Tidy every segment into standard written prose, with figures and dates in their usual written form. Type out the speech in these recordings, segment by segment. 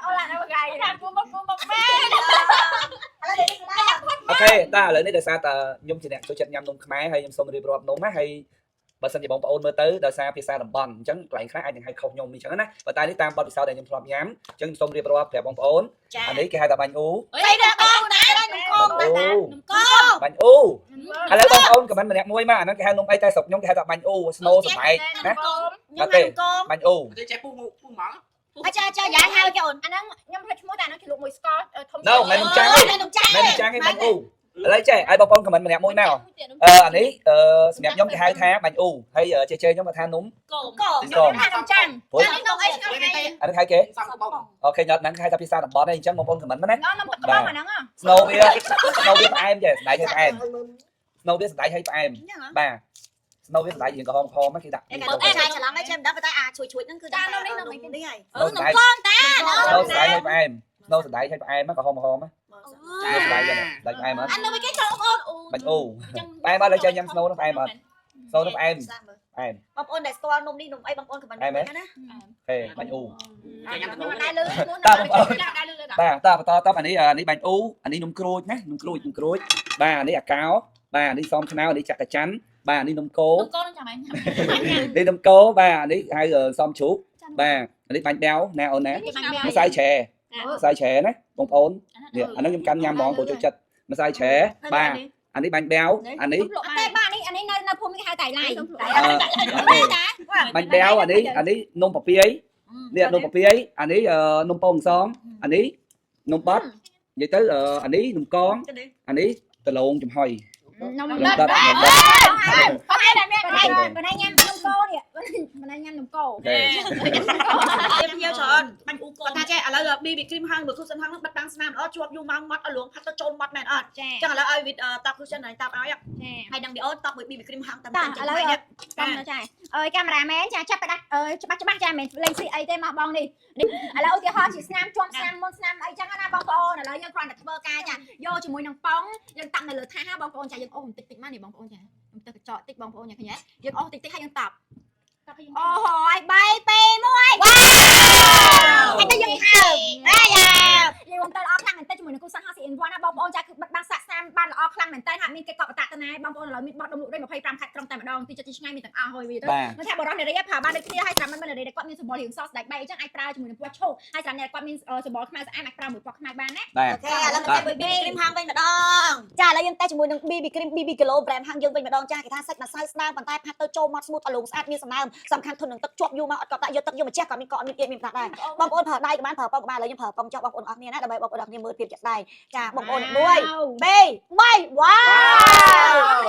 เอาละนะไงกูមកម៉ែអូខេតាឥឡូវនេះដោយសារតែខ្ញុំជាអ្នកចូលចិត្តញ៉ាំនំខ្មែរហើយខ្ញុំសូមរៀបរាប់នំណាហើយបើសិនជាបងប្អូនមើលទៅដោយសារភាសាតំបន់អញ្ចឹងកន្លែងខ្លះអាចនឹងហៅខុសខ្ញុំអញ្ចឹងណាប៉ុន្តែនេះតាមបទពិសោធន៍ដែលខ្ញុំធ្លាប់ញ៉ាំអញ្ចឹងសូមរៀបរាប់ប្រាប់បងប្អូនអានេះគេហៅថាបាញ់អ៊ូអីដល់បងណានំកងតានំកងបាញ់អ៊ូឥឡូវបងប្អូនខមមិនម្នាក់មួយមកអាហ្នឹងគេហៅនំអីតែស្រុកខ្ញុំគេហៅថាបាញ់អ៊ូស្នូសបែកណាអត់ទេបាញ់អ៊ូទៅចេះពុះហ្មងអាចាយ៉ាហៅគេអូនអាហ្នឹងខ្ញុំភ្លេចឈ្មោះតែអាហ្នឹងគេលក់មួយស្ករធំណូមិននំចាំងទេមិននំចាំងទេបាញ់អ៊ូឥឡូវចេះឲ្យបងប្អូនខមមិនម្នាក់មួយមកអានេះសម្រាប់ខ្ញុំគេហៅថាបាញ់អ៊ូហើយជជែខ្ញុំគេថានំកងខ្ញុំថានំចាំងអានេះនំអីឆ្ងាញ់ហើយអានេះហៅគេអូខេញ៉ាំហ្នឹងគេហៅថាភាសាតំបន់ហ្នឹងអញ្ចឹងបងប្អូនខមមិនណានំទឹកកបងអាហ្នឹងស្នូវាផ្អែមចេះស្ដាយឲ្យផ្អែមស្នូវាស្ដាយឲ្យផ្អែមបាទស្នូវាស្ដាយរៀងក្រហមគេដាក់អេចាច្រឡំហើយចេះមិនដឹងតែជួយហ្នឹងគឺចានំនេះនំអីនេះហើយនំកងតាស្នូស្ដាយឲ្យផ្អែមស្នូស្ដាយឲ្យផ្អែមក្រហមណាស្ដាយយ៉ាងស្ដាយផ្អែមអត់អានំអីគេចូលអូនបាញ់អូផ្អែមអត់លើចេះញ៉ាំស្នូហ្នឹងផ្អែមអត់ស្នូហ្នឹងផ្អែមបងប្អូនដែលស្គាល់នំនេះនំអីបងប្អូនខមមិនណាអូខេបាញ់អូខ្ញុំដែរលឺតាបងប្អូនបាទតាបន្តតបអានេះបាញ់អូអានេះនំក្រូចណានំក្រូចបាទអានេះអាកោបាទអានេះសំខ្នៅអានេះចក្រច័ន្ទបាទអានេះនំកោនំកោនឹងចាំមែននេះនំកោបាទអានេះហៅសំជ្រូកបាទអានេះបាញ់ដាវណាអូនណាម្សៅឆែណាបងប្អូននេះអានេះខ្ញុំកាន់ញ៉ាំហ្មងព្រោះចូលចិត្តម្សៅឆែបាទអានេះបាញ់ដាវអានេះតែបាទនេះនៅភូមិគេហៅតៃឡៃបាញ់ដាវអានេះនំពពាយនេះនំពពាយអានេះនំពងសងអានេះនំបត់និយាយទៅអានេះនំកងអានេះដលងចំហុយនំដុតហើយតែមានបណ្ដៃញ៉ាំនំកោនេះបណ្ដៃញ៉ាំនំកោទៀតnhiềuច្រើនបាញ់អ៊ូកូថាចេះឥឡូវ BB cream ហាងលោក Cushion ហាងហ្នឹងបិទតាំងស្នាមល្អជាប់យូរម៉ោងម៉ត់ឲ្យលងផាត់ទៅចូលម៉ត់មែនអត់ចឹងឥឡូវឲ្យតាប់ Cushion ហើយតាប់ឲ្យហើយដឹងវីអូតប់មួយ BB cream ហាងតាមឥឡូវតាមចាអើយកាមេរ៉ាមែនចាចាប់ផ្ដាច់ច្បាស់ចាមិនលេងស៊ីអីទេមកបងនេះឥឡូវឧទាហរណ៍ជាស្នាមជាប់ស្នាមមុនស្នាមអីចឹងណាបងប្អូនឥឡូវយើងគ្រាន់តែធ្វើការចាយកជាមួយនឹងប៉ងយើងតាំងនៅលើថាបងប្អូនចាយើងអូសបន្តិចមកនេះបងប្អូនចាខ្ញុំទៅកញ្ចក់តិចបងប្អូនញ៉ាំឃើញទេយើងអូសតិចហើយយើងតាប់អូហើយ3 2 1វ៉ាហើយទៅយើងហើយើងទៅល្អខ្លាំងមែនតើជាមួយនឹងគូសិន50 in 1ណាបងប្អូនចាគឺបិទបាំងសាក់ស្នាមបានល្អខ្លាំងមែនតើហាក់មានគេកក់បតាទៅណាបងប្អូនឥឡូវមានបោះដុំលក់ដូច25ខែត្រឹមតែម្ដងទីចិត្តទីឆ្ងាយមានទាំងអស់ហើយវាទៅមិនថាបរិសុទ្ធនារីប្រើបានដូចគ្នាហើយស្រាប់មិននារីគាត់មានសម្បល់រៀងសស្ដាច់បែកអញ្ចឹងអាចប្រើជាមួយនឹងពណ៌ឈូកហើយស្រាប់អ្នកគាត់មានសម្បល់ខ្មៅស្អាតអាចប្រើមួយពណ៌ខ្មៅបានណាអូខេឥឡូវទៅ BB cream ហាងវិញម្ដងចាឥឡូវយើងតែជាមួយនឹង BB cream BB kilo brand ហាងយើងវិញម្ដងចាគេថាសាច់ម្សៅស្ដើងប៉ុន្តែផាត់ទៅចូលម៉ត់ស្មូតអលងស្អាតមានសំណើមសំខាន់ធន់នឹងទឹកជាប់យូរមកអត់ក៏ដាក់យកទឹកយកម្ចាស់ក៏មានកក់មានទៀតមានប្រាក់ដែរបងប្អូនប្រើដៃក៏បានប្រើប៉ុងក៏បានឥឡូវខ្ញុំប្រើប៉ុងចុះបងប្អូនអស់គ្នាណាដើម្បីបងប្អូនអស់គ្នាមើលភាពចាក់ដៃចាបងប្អូន1 2 3វ៉ា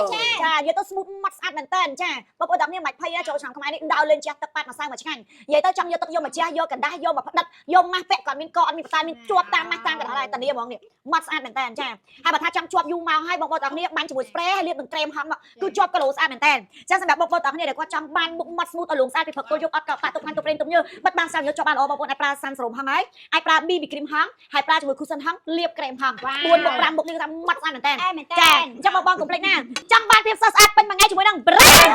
វចាយកទៅស្មូតម៉ត់ស្អាតមែនតើចាបងប្អូនអស់គ្នាមិនបាច់ភ័យណាចូលឆ្នាំខ្មែរនេះដើរលេងចាស់ទឹកប៉ាត់ម្សៅមកឆ្ងាញ់និយាយទៅចង់យកទឹកយកម្ចាស់យកកណ្ដាស់យកមកផ្ដិតយកម៉ាស់ពាក់ក៏មានកកអត់មានផ្សាយមានជាប់តាមម៉ាស់តាមកណ្ដាស់ដែរតានីហ្មងនេះម៉ត់ស្អាតមែនតើចាហើយបើថាចង់ជាប់យូរមកហើយបងប្អូនអស់គ្នាបាញ់ជាមួយ spray ហើយលាបនឹងក្រែមហំគឺជាប់គីឡូស្អាតមែនតើចាសម្រាប់បងប្អូនអស់គ្នាដែលគាត់ចង់បានមុខម៉ត់ស្មូតឲ្យលងស្អាតពីព្រឹកទល់យប់អត់ក៏ប៉ាក់ទុកបានទុកប្រេងទុកញើបិទបាំងសាំយកជាប់បានល្អបងប្អូនអាចប្រើសាន់សរមហំហើយអាចប្រើ BB cream ហំហើយប្រើជាមួយ Cushion ហំលាបក្រែមហំ4មុខ5មុខនេះថាម៉ត់ស្អាតមែនតើចាអញ្ចឹងបងកុំភ្លេចណាចង់បានភាពស្រស់ស្អាតពេញមួយថ្ងៃជាមួយនឹង brand